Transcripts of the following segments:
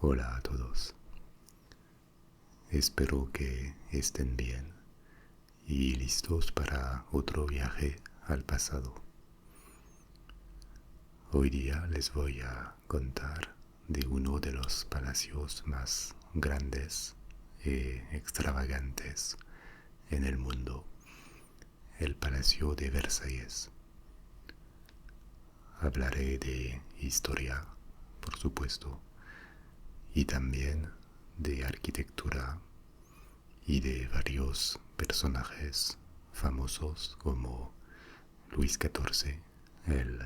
Hola a todos, espero que estén bien y listos para otro viaje al pasado. Hoy día les voy a contar de uno de los palacios más grandes y extravagantes en el mundo, el Palacio de Versalles. Hablaré de historia, por supuesto, y también de arquitectura y de varios personajes famosos como Luis XIV, el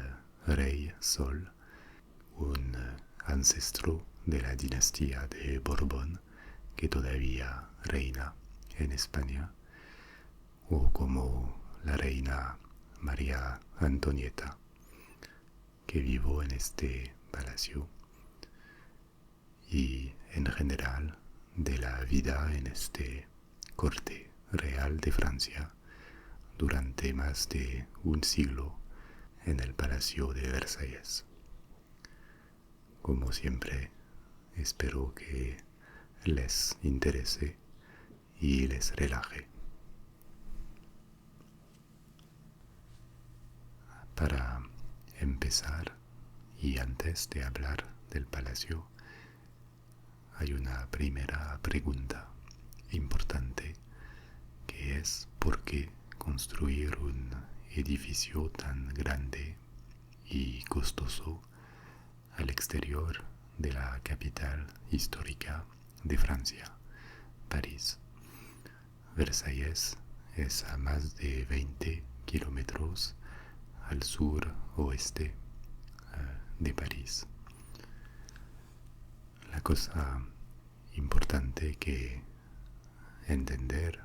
Rey Sol, un ancestro de la dinastía de Borbón que todavía reina en España, o como la reina María Antonieta, que vivió en este palacio, y en general de la vida en este corte real de Francia durante más de un siglo en el Palacio de Versalles. Como siempre, espero que les interese y les relaje. Para empezar, y antes de hablar del palacio, hay una primera pregunta importante, que es ¿por qué construir un edificio tan grande y costoso al exterior de la capital histórica de Francia, París? Versalles es a más de 20 kilómetros al sur-oeste de París. La cosa importante que entender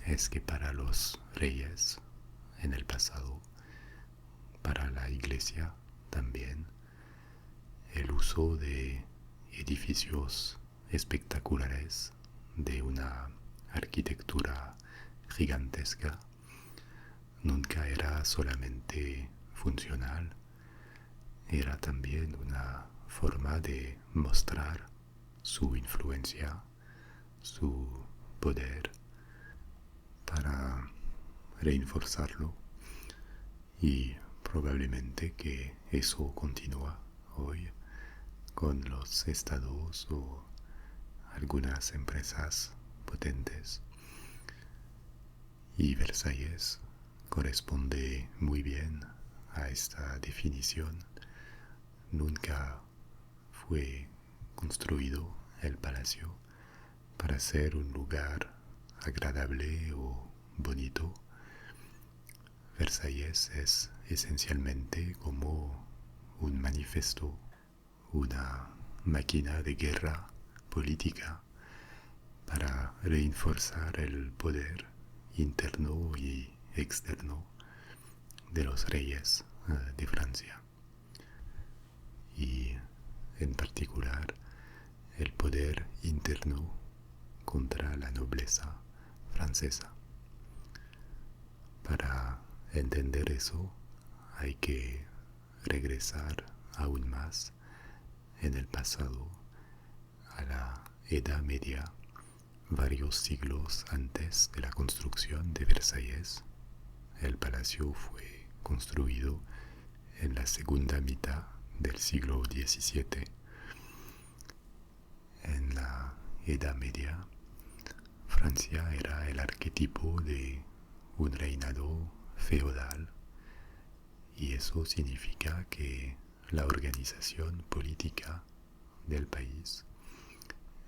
es que para los reyes en el pasado, para la iglesia también, el uso de edificios espectaculares de una arquitectura gigantesca nunca era solamente funcional, era también una forma de mostrar su influencia, su poder, para reforzarlo, y probablemente que eso continúa hoy con los estados o algunas empresas potentes. Y Versalles corresponde muy bien a esta definición. Nunca fue construido el palacio para ser un lugar agradable o bonito. Versalles es esencialmente como un manifiesto, una máquina de guerra política para reforzar el poder interno y externo de los reyes de Francia, y en particular el poder interno contra la nobleza francesa. Para entender eso hay que regresar aún más en el pasado, a la Edad Media, varios siglos antes de la construcción de Versalles. El palacio fue construido en la segunda mitad del siglo XVII. En la Edad Media, Francia era el arquetipo de un reinado feudal, y eso significa que la organización política del país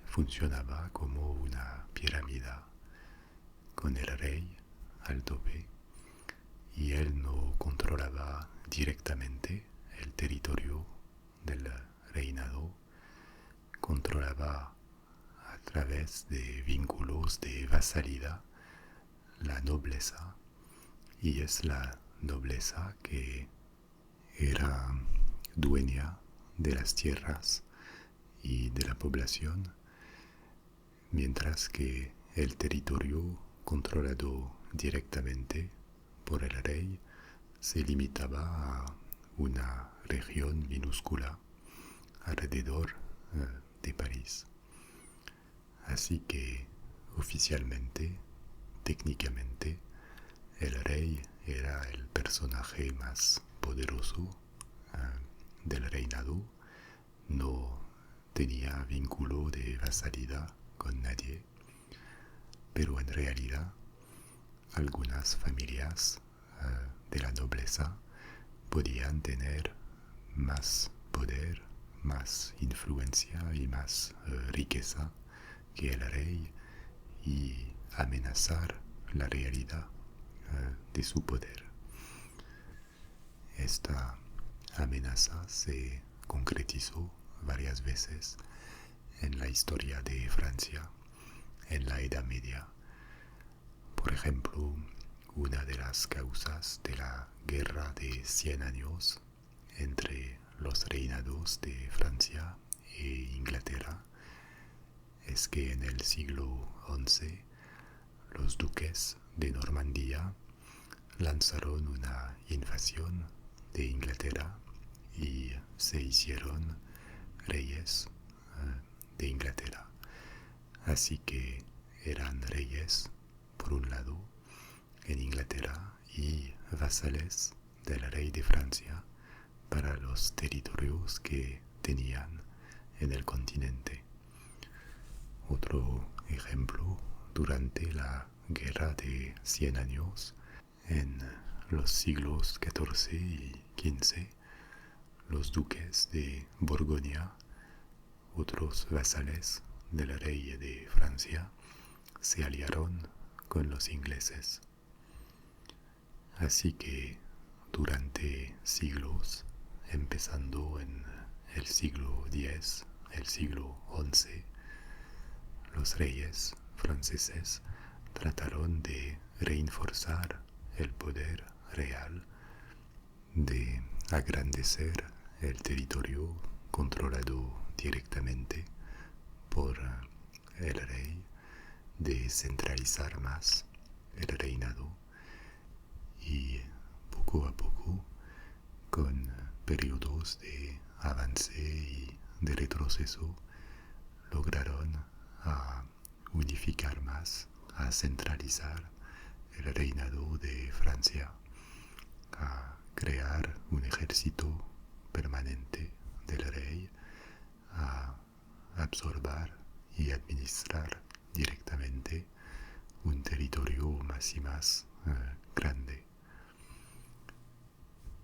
funcionaba como una pirámide, con el rey al tope, y él no controlaba directamente el territorio del reinado, controlaba a través de vínculos de vasalidad la nobleza, y es la nobleza que era dueña de las tierras y de la población, mientras que el territorio controlado directamente por el rey se limitaba a una región minúscula alrededor de París. Así que oficialmente, técnicamente, el rey era el personaje más poderoso del reinado, no tenía vínculo de vasalidad con nadie, pero en realidad algunas familias de la nobleza podían tener más poder, más influencia y más riqueza que el rey y amenazar la realidad de su poder. Esta amenaza se concretizó varias veces en la historia de Francia en la Edad Media. Por ejemplo, una de las causas de la Guerra de 100 años entre los reinados de Francia e Inglaterra es que en el siglo XI los duques de Normandía lanzaron una invasión de Inglaterra y se hicieron reyes de Inglaterra. Así que eran reyes, por un lado, en Inglaterra y vasales del rey de Francia para los territorios que tenían en el continente. Otro ejemplo, durante la Guerra de 100 años, en los siglos XIV y XV, los duques de Borgoña, otros vasales del rey de Francia, se aliaron con los ingleses. Así que durante siglos, empezando en el siglo X, el siglo XI, los reyes franceses trataron de reforzar el poder real, de agrandecer el territorio controlado directamente por el rey, de centralizar más el reinado y poco a poco, con periodos de avance y de retroceso, lograron unificar más, a centralizar el reinado de Francia, a crear un ejército permanente del rey, a absorber y administrar directamente un territorio más y más grande.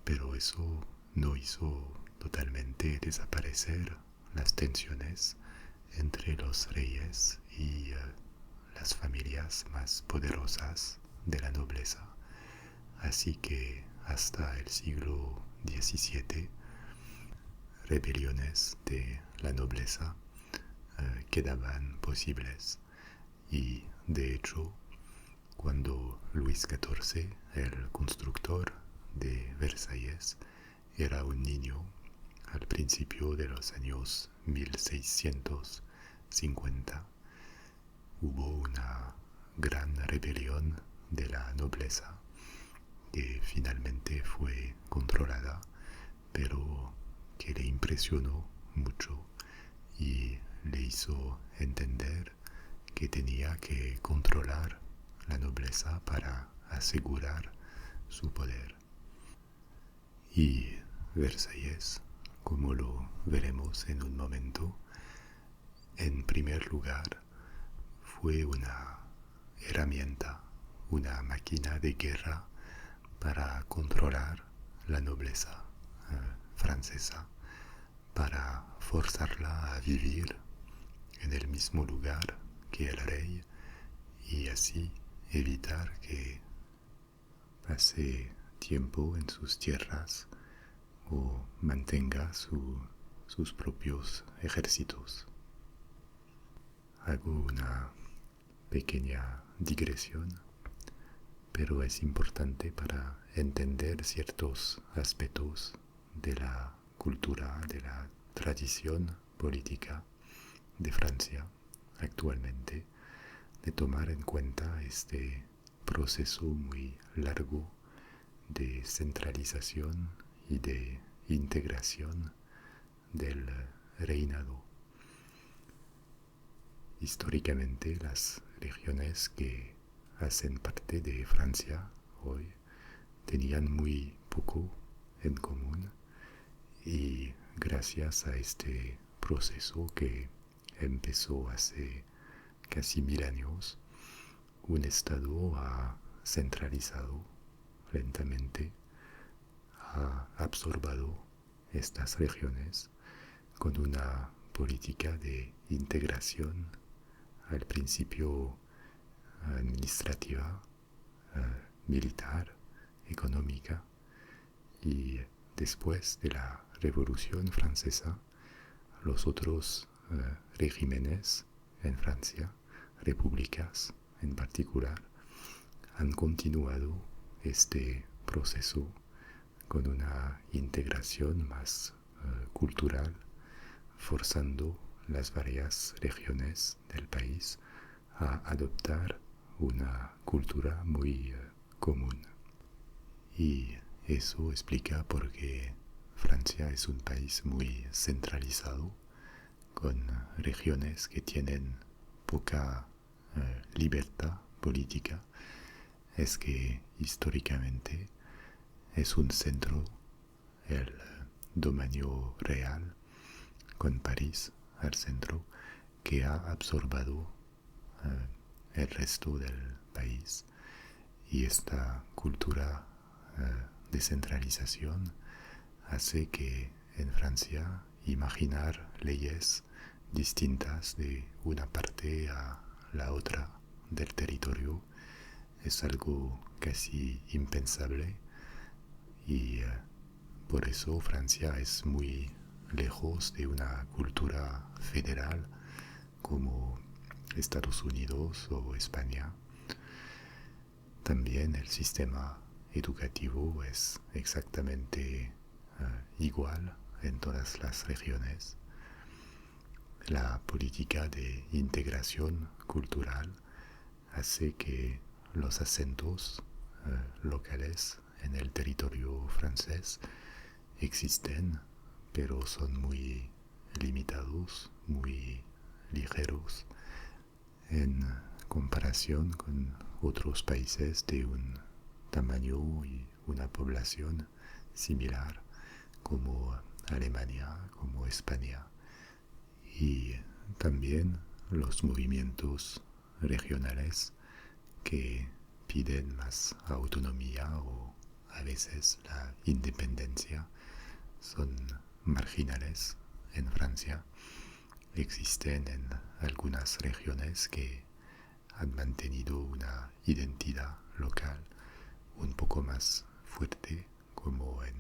Pero eso no hizo totalmente desaparecer las tensiones entre los reyes y las familias más poderosas de la nobleza. Así que hasta el siglo XVII, rebeliones de la nobleza quedaban posibles. Y de hecho, cuando Luis XIV, el constructor de Versalles, era un niño al principio de los años 1650, hubo una gran rebelión de la nobleza que finalmente fue controlada, pero que le impresionó mucho y le hizo entender que tenía que controlar la nobleza para asegurar su poder. Y Versalles, como lo veremos en un momento, en primer lugar fue una herramienta, una máquina de guerra para controlar la nobleza francesa, para forzarla a vivir en el mismo lugar que el rey y así evitar que pase tiempo en sus tierras o mantenga sus propios ejércitos. Hago una pequeña digresión, pero es importante para entender ciertos aspectos de la cultura, de la tradición política de Francia actualmente, de tomar en cuenta este proceso muy largo de centralización y de integración del reinado. históricamente las regiones que hacen parte de Francia hoy tenían muy poco en común y gracias a este proceso que empezó hace casi 1000 años, un Estado ha centralizado lentamente, ha absorbado estas regiones con una política de integración al principio administrativa, militar, económica, y después de la Revolución Francesa, los otros regímenes en Francia, repúblicas en particular, han continuado este proceso con una integración más cultural, forzando las varias regiones del país a adoptar una cultura muy común. Y eso explica por qué Francia es un país muy centralizado, con regiones que tienen poca libertad política. Es que históricamente es un centro, el dominio real, con París al centro, que ha absorbido el resto del país. Y esta cultura de centralización hace que en Francia imaginar leyes distintas de una parte a la otra del territorio es algo casi impensable, y por eso Francia es muy lejos de una cultura federal como Estados Unidos o España. También el sistema educativo es exactamente igual en todas las regiones. La política de integración cultural hace que los acentos locales en el territorio francés existen, pero son muy limitados, muy ligeros en comparación con otros países de un tamaño y una población similar, como Alemania, como España. Y también los movimientos regionales que piden más autonomía o a veces la independencia son marginales en Francia. Existen en algunas regiones que han mantenido una identidad local un poco más fuerte, como en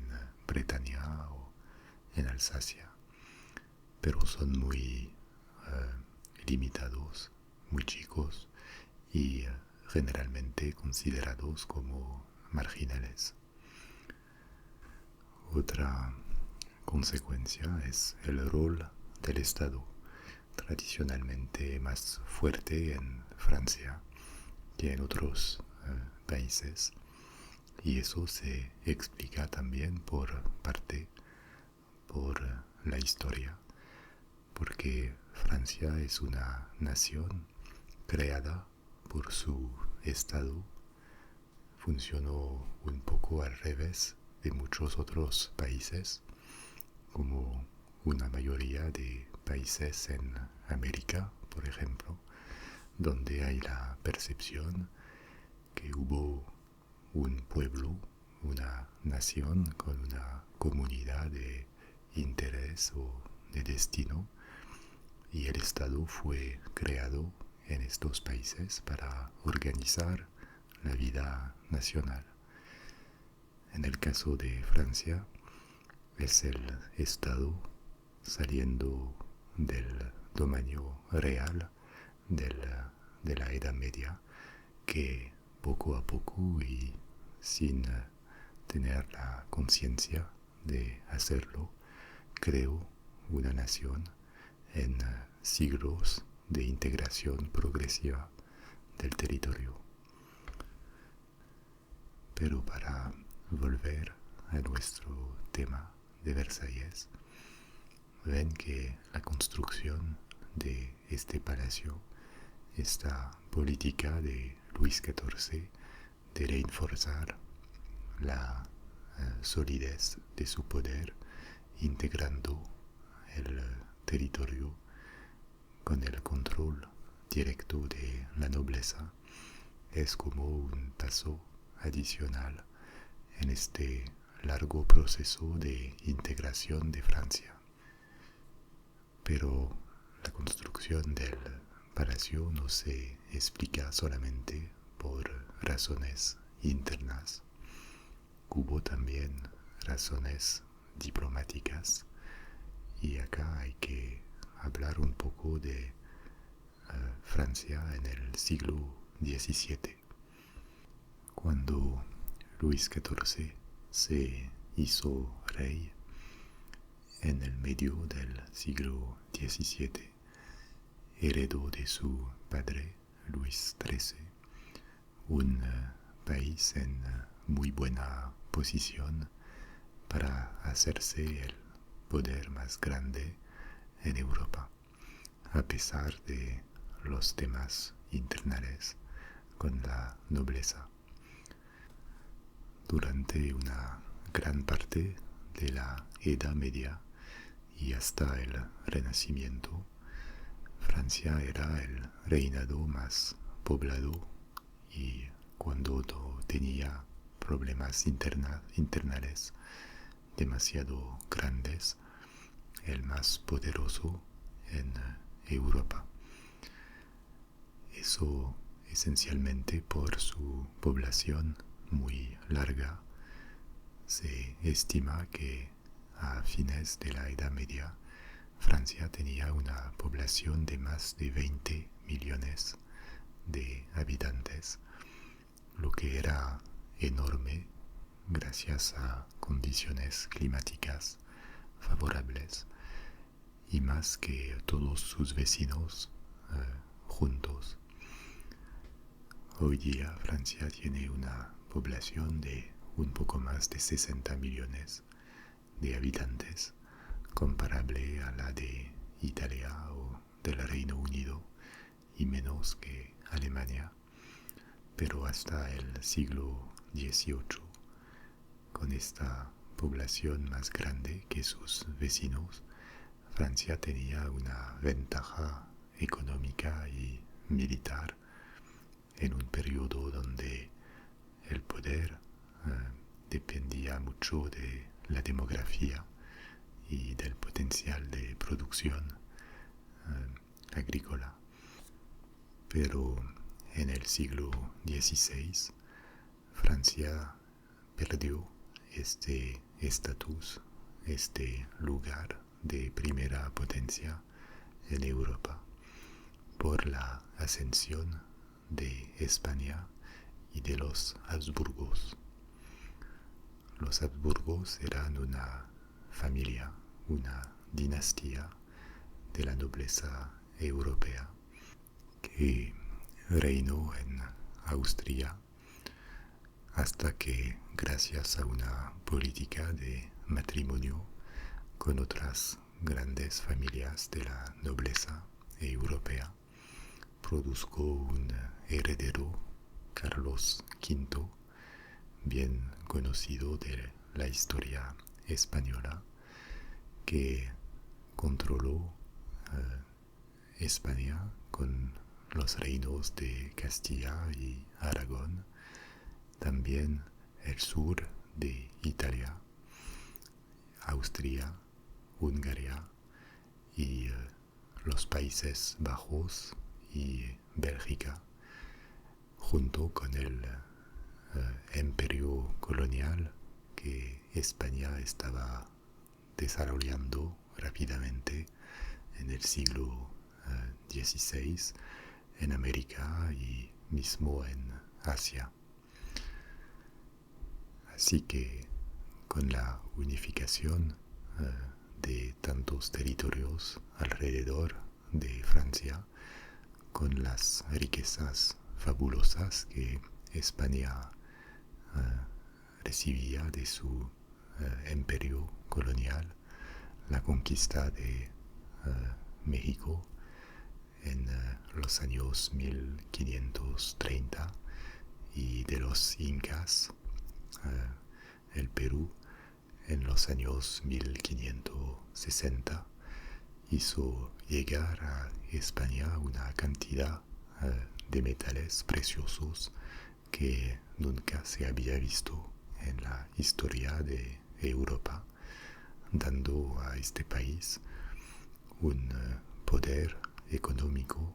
Bretaña o en Alsacia, pero son muy limitados, muy chicos y generalmente considerados como marginales. Otra consecuencia es el rol del Estado, tradicionalmente más fuerte en Francia que en otros países, y eso se explica también por parte por la historia, porque Francia es una nación creada por su Estado. Funcionó un poco al revés de muchos otros países, como una mayoría de países en América, por ejemplo, donde hay la percepción que hubo un pueblo, una nación con una comunidad de interés o de destino, y el Estado fue creado en estos países para organizar la vida nacional. En el caso de Francia, es el Estado saliendo del dominio real de la Edad Media, que poco a poco y sin tener la conciencia de hacerlo, creó una nación en siglos de integración progresiva del territorio. Pero para volver a nuestro tema de Versalles, ven que la construcción de este palacio, esta política de Luis XIV de reforzar la solidez de su poder, integrando el territorio con el control directo de la nobleza, es como un paso adicional en este largo proceso de integración de Francia. Pero la construcción del palacio no se explica solamente por razones internas. Hubo también razones diplomáticas, y acá hay que hablar un poco de Francia en el siglo XVII, cuando Luis XIV se hizo rey en el medio del siglo XVII. Heredó de su padre Luis XIII un país en muy buena posición para hacerse el poder más grande en Europa, a pesar de los temas internales con la nobleza. Durante una gran parte de la Edad Media y hasta el Renacimiento, Francia era el reinado más poblado, y cuando no tenía problemas internales demasiado grandes, el más poderoso en Europa. Eso esencialmente por su población muy larga. Se estima que a fines de la Edad Media Francia tenía una población de más de 20 millones de habitantes, lo que era enorme gracias a condiciones climáticas favorables, y más que todos sus vecinos juntos. Hoy día Francia tiene una población de un poco más de 60 millones de habitantes, comparable a la de Italia o del Reino Unido, y menos que Alemania. Pero hasta el siglo XVIII, con esta población más grande que sus vecinos, Francia tenía una ventaja económica y militar en un periodo donde el poder dependía mucho de la demografía y del potencial de producción agrícola. Pero en el siglo XVI, Francia perdió este estatus, este lugar de primera potencia en Europa, por la ascensión de España y de los Habsburgos. Los Habsburgos eran una familia, una dinastía de la nobleza europea que reinó en Austria hasta que, gracias a una política de matrimonio con otras grandes familias de la nobleza europea, produjo un heredero, Carlos V, bien conocido de la historia española, que controló España con los reinos de Castilla y Aragón, también el sur de Italia, Austria, Hungría y los Países Bajos y Bélgica, junto con el imperio colonial que España estaba desarrollando rápidamente en el siglo XVI en América y mismo en Asia. Así que con la unificación de tantos territorios alrededor de Francia, con las riquezas fabulosas que España recibía de su imperio colonial, la conquista de México en los años 1530 y de los incas, el Perú en los años 1560 hizo llegar a España una cantidad de metales preciosos que nunca se había visto en la historia de Europa, dando a este país un poder económico,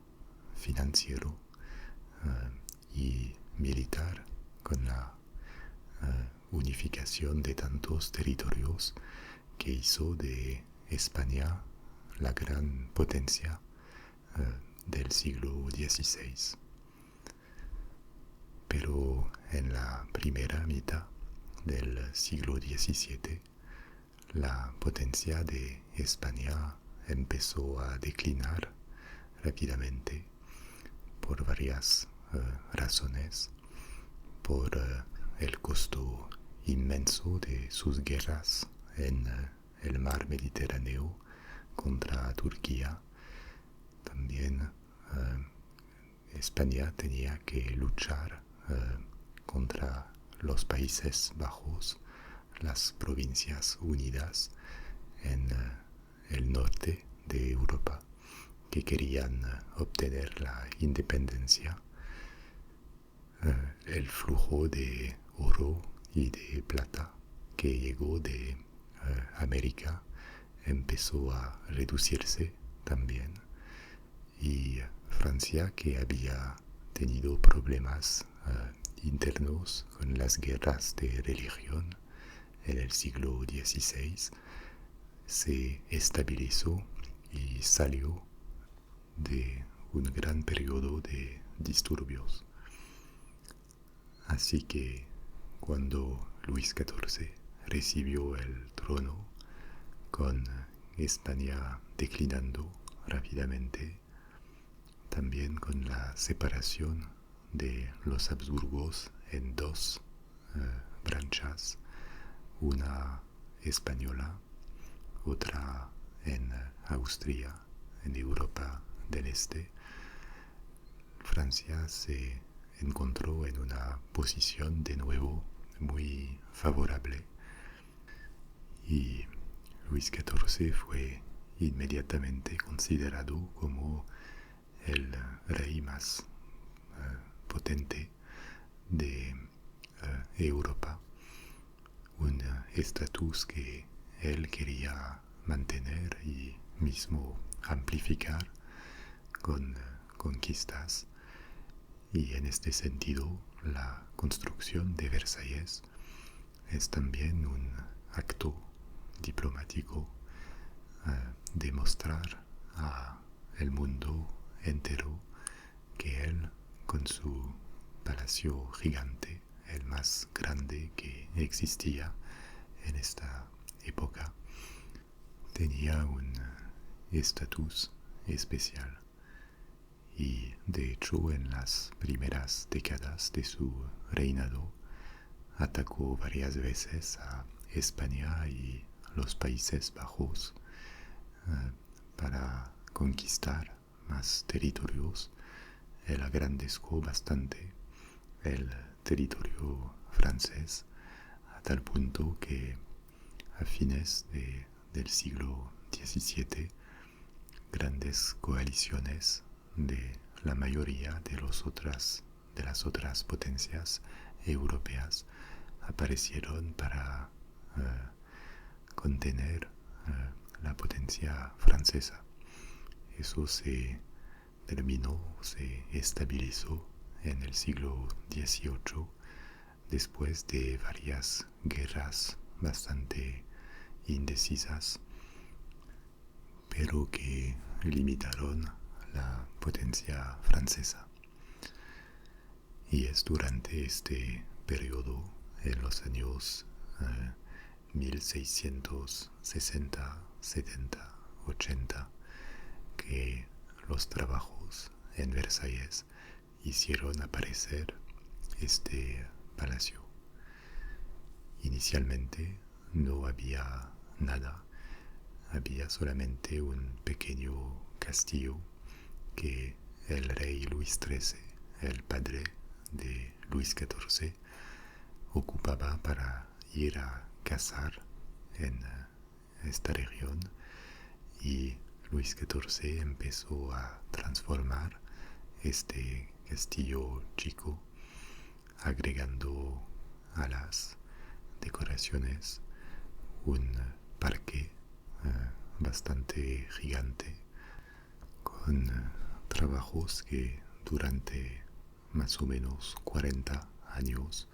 financiero y militar con la unificación de tantos territorios que hizo de España la gran potencia del siglo XVI. Pero en la primera mitad del siglo XVII, la potencia de España empezó a declinar rápidamente por varias razones, por el costo inmenso de sus guerras en el mar Mediterráneo contra Turquía. También España tenía que luchar contra los Países Bajos, las Provincias Unidas en el norte de Europa, que querían obtener la independencia. El flujo de oro y de plata que llegó de América empezó a reducirse también, y Francia, que había tenido problemas internos con las guerras de religión en el siglo XVI, se estabilizó y salió de un gran periodo de disturbios. Así que cuando Luis XIV recibió el trono, con España declinando rápidamente, también con la separación de los Habsburgos en dos branchas, una española, otra en Austria, en Europa del Este, Francia se encontró en una posición de nuevo muy favorable, y Luis XIV fue inmediatamente considerado como el rey más potente de Europa, un estatus que él quería mantener y mismo amplificar con conquistas. Y en este sentido, la construcción de Versalles es también un acto diplomático de mostrar a el mundo entero que él, con su palacio gigante, el más grande que existía en esta época, tenía un estatus especial. Y de hecho, en las primeras décadas de su reinado, atacó varias veces a España y los Países Bajos para conquistar más territorios. Él agrandezcó bastante el territorio francés, a tal punto que a fines del siglo XVII, grandes coaliciones de la mayoría de las otras potencias europeas aparecieron para contener la potencia francesa. Eso se terminó, se estabilizó en el siglo XVIII, después de varias guerras bastante indecisas, pero que limitaron la potencia francesa. Y es durante este periodo, en los años 1660, 70, 80, que los trabajos en Versalles hicieron aparecer este palacio. Inicialmente no había nada, había solamente un pequeño castillo que el rey Luis XIII, el padre de Luis XIV, ocupaba para ir a cazar en esta región, y Luis XIV empezó a transformar este castillo chico, agregando a las decoraciones un parque bastante gigante, con trabajos que durante más o menos 40 años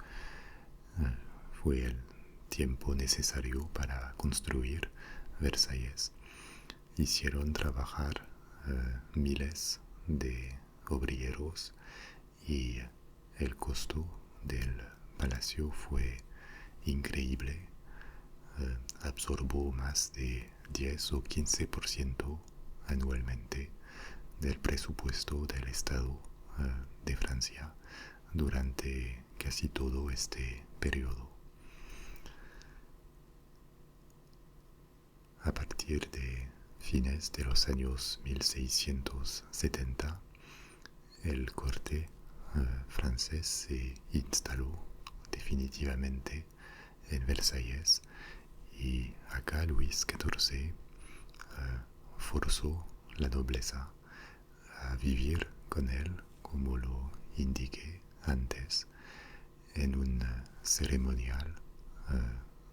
fue el tiempo necesario para construir Versalles. Hicieron trabajar miles de obreros, y el costo del palacio fue increíble. Absorbó más de 10 o 15% anualmente del presupuesto del Estado de Francia durante casi todo este periodo. A partir de fines de los años 1670, el corte francés se instaló definitivamente en Versalles, y acá Luis XIV forzó la nobleza a vivir con él, como lo indiqué antes, en un ceremonial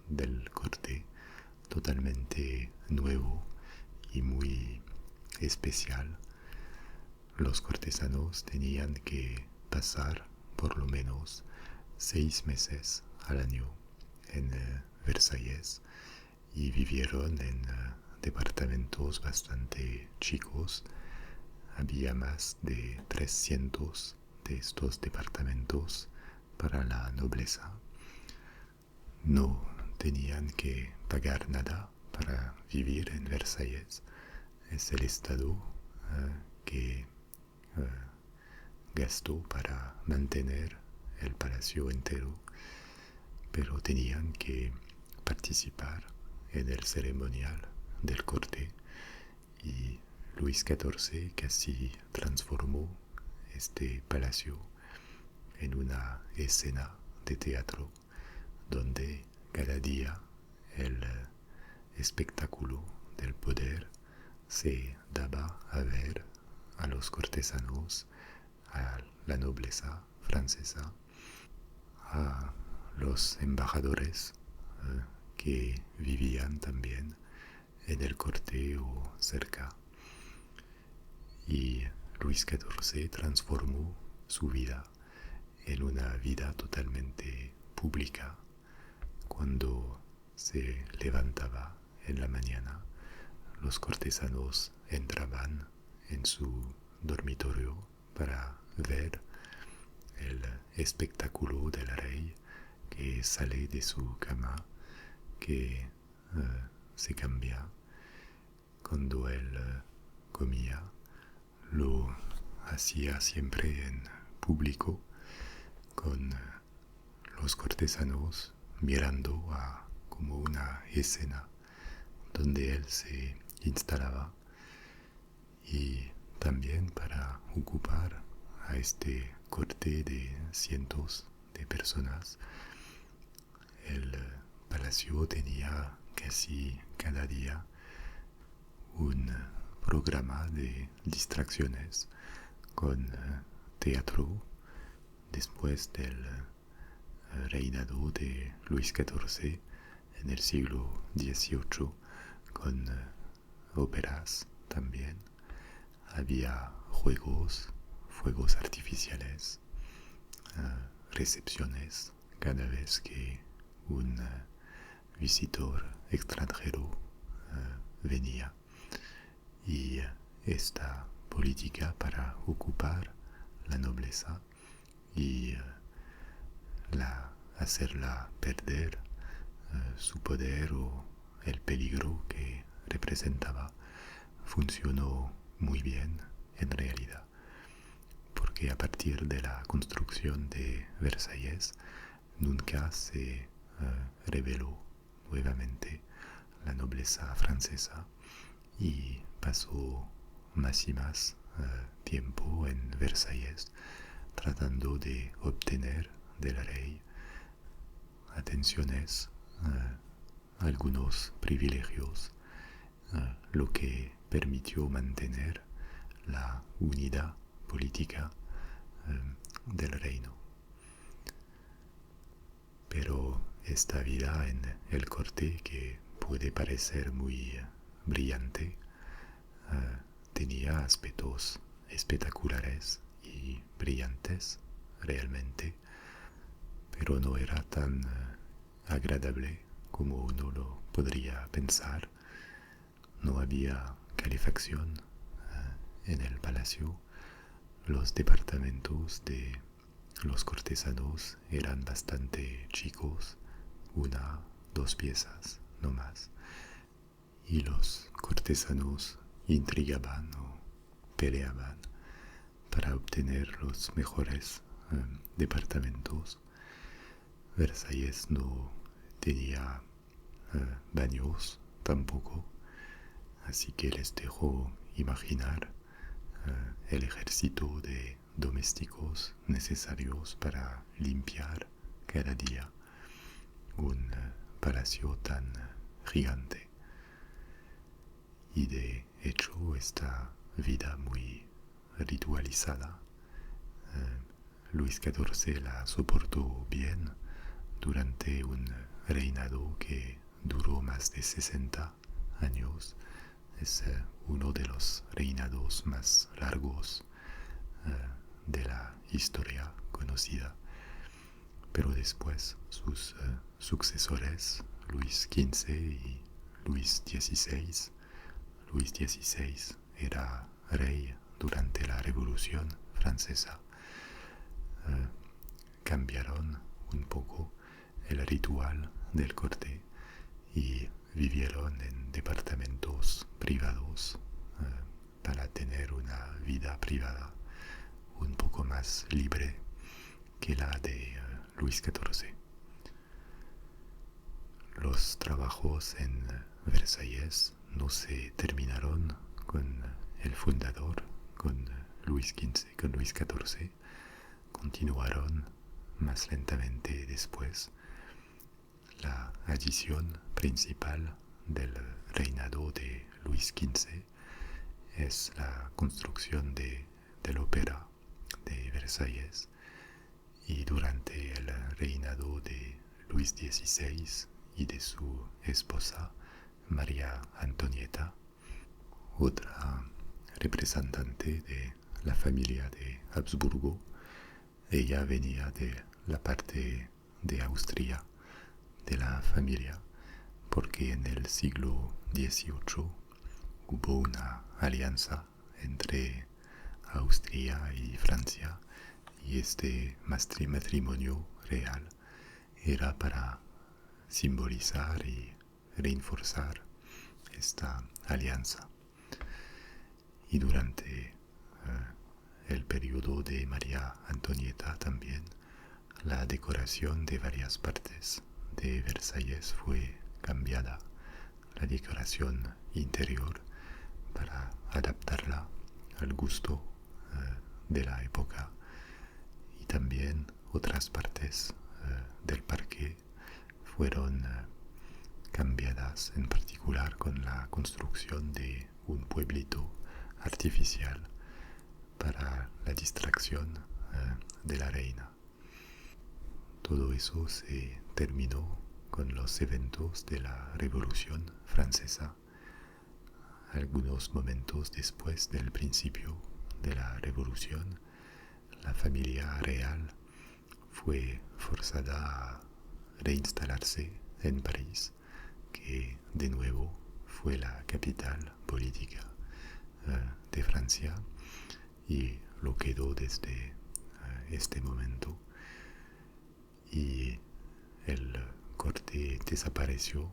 del corte totalmente nuevo y muy especial. Los cortesanos tenían que pasar por lo menos 6 meses al año en Versalles, y vivieron en departamentos bastante chicos. Había más de 300 de estos departamentos para la nobleza. No tenían que pagar nada para vivir en Versalles. Es el Estado que gastó para mantener el palacio entero, pero tenían que participar en el ceremonial del corte, y Luis XIV casi transformó este palacio en una escena de teatro donde cada día el espectáculo del poder se daba a ver a los cortesanos, a la nobleza francesa, a los embajadores que vivían también en el corte o cerca. Y Luis XIV transformó su vida en una vida totalmente pública. Cuando se levantaba en la mañana, los cortesanos entraban en su dormitorio para ver el espectáculo del rey, que sale de su cama, que se cambia. Cuando él comía, lo hacía siempre en público, con los cortesanos mirando a como una escena donde él se instalaba. Y también para ocupar a este corte de cientos de personas, el palacio tenía casi cada día un programa de distracciones con teatro. Después del reinado de Luis XIV en el siglo XVIII, con óperas también. Había juegos, fuegos artificiales, recepciones cada vez que un visitor extranjero venía. Y esta política para ocupar la nobleza y hacerla perder su poder o el peligro que representaba funcionó muy bien en realidad, porque a partir de la construcción de Versalles nunca se rebeló nuevamente la nobleza francesa, y pasó más y más tiempo en Versalles, tratando de obtener del rey atenciones, algunos privilegios, lo que permitió mantener la unidad política del reino. Pero esta vida en el corte, que puede parecer muy brillante, tenía aspectos espectaculares y brillantes realmente, pero no era tan agradable como uno lo podría pensar. No había calefacción en el palacio. Los departamentos de los cortesanos eran bastante chicos, una, dos piezas, no más. Y los cortesanos intrigaban o peleaban para obtener los mejores departamentos. Versalles no tenía baños tampoco, así que les dejo imaginar el ejército de domésticos necesarios para limpiar cada día un palacio tan gigante. Y de hecho esta vida muy ritualizada, Luis XIV la soportó bien durante un reinado que duró más de 60 años. Es uno de los reinados más largos de la historia conocida. Pero después sus sucesores, Luis XV y Luis XVI, Luis XVI era rey durante la Revolución Francesa, cambiaron un poco el ritual del corte y vivieron en departamentos privados para tener una vida privada un poco más libre que la de Luis XIV. Los trabajos en Versalles no se terminaron con el fundador, con Luis XV, con Luis XIV. Continuaron más lentamente después. La adición principal del reinado de Luis XV es la construcción del ópera de Versalles, y durante el reinado de Luis XVI y de su esposa María Antonieta, otra representante de la familia de Habsburgo. Ella venía de la parte de Austria, de la familia, porque en el siglo XVIII hubo una alianza entre Austria y Francia, y este matrimonio real era para simbolizar y reforzar esta alianza. Y durante el periodo de María Antonieta también, la decoración de varias partes de Versalles fue cambiada, la decoración interior, para adaptarla al gusto de la época, y también otras partes del parque fueron cambiadas, en particular con la construcción de un pueblito artificial para la distracción de la reina. Todo eso se terminó con los eventos de la Revolución Francesa. Algunos momentos después del principio de la Revolución, la familia real fue forzada a reinstalarse en París, que de nuevo fue la capital política de Francia, y lo quedó desde este momento. Y el corte desapareció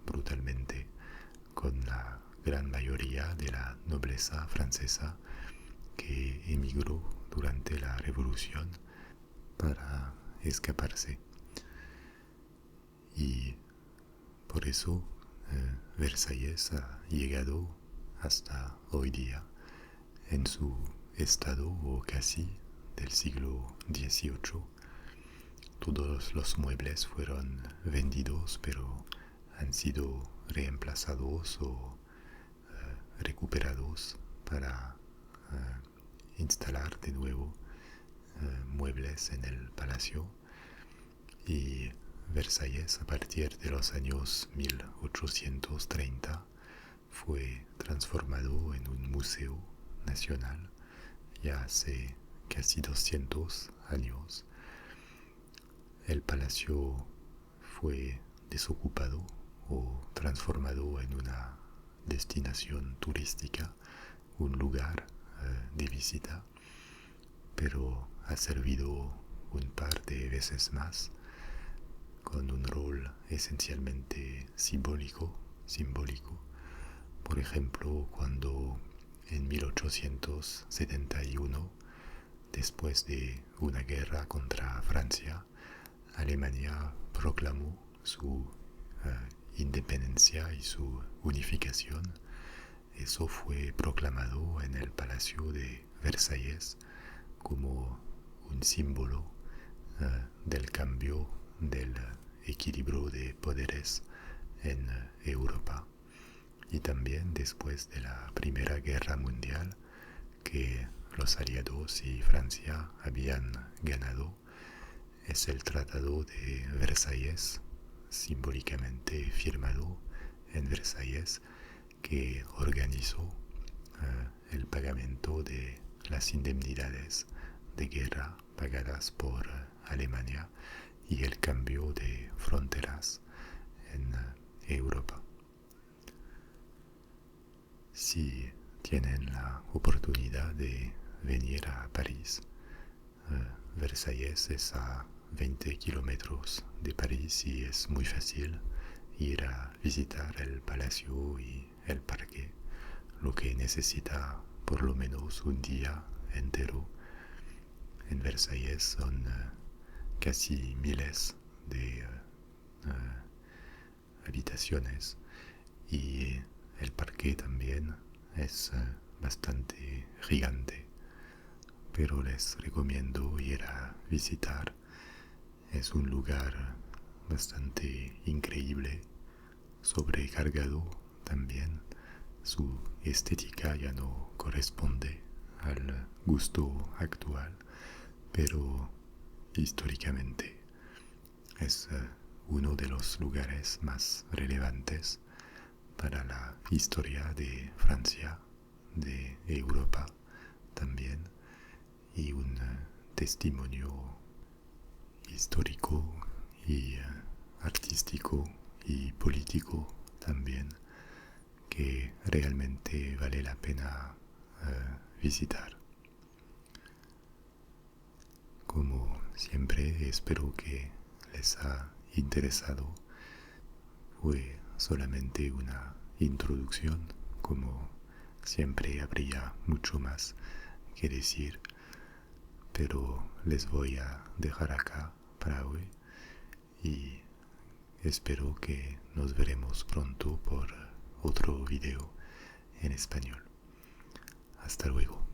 brutalmente, con la gran mayoría de la nobleza francesa que emigró durante la Revolución para escaparse. Y por eso Versalles ha llegado hasta hoy día. en su estado o casi del siglo XVIII. Todos los muebles fueron vendidos, pero han sido reemplazados o recuperados para instalar de nuevo muebles en el palacio. Y Versalles, a partir de los años 1830, fue transformado en un museo nacional ya hace casi 200 años. El palacio fue desocupado o transformado en una destinación turística, un lugar de visita, pero ha servido un par de veces más con un rol esencialmente simbólico. Por ejemplo, cuando en 1871, después de una guerra contra Francia, Alemania proclamó su independencia y su unificación. Eso fue proclamado en el Palacio de Versalles como un símbolo del cambio del equilibrio de poderes en Europa. Y también después de la Primera Guerra Mundial, que los aliados y Francia habían ganado, es el Tratado de Versalles, simbólicamente firmado en Versalles, que organizó el pagamento de las indemnidades de guerra pagadas por Alemania y el cambio de fronteras en Europa. Si tienen la oportunidad de venir a París, Versalles es a 20 kilómetros de París y es muy fácil ir a visitar el palacio y el parque, lo que necesita por lo menos un día entero. En Versalles son casi miles de habitaciones y el parque también es bastante gigante, pero les recomiendo ir a visitar. Es un lugar bastante increíble, sobrecargado también. Su estética ya no corresponde al gusto actual, pero históricamente es uno de los lugares más relevantes para la historia de Francia, de Europa también, y un testimonio histórico y artístico y político también, que realmente vale la pena visitar. Como siempre, espero que les ha interesado. Fue solamente una introducción, como siempre habría mucho más que decir, pero les voy a dejar acá para hoy y espero que nos veremos pronto por otro video en español. Hasta luego.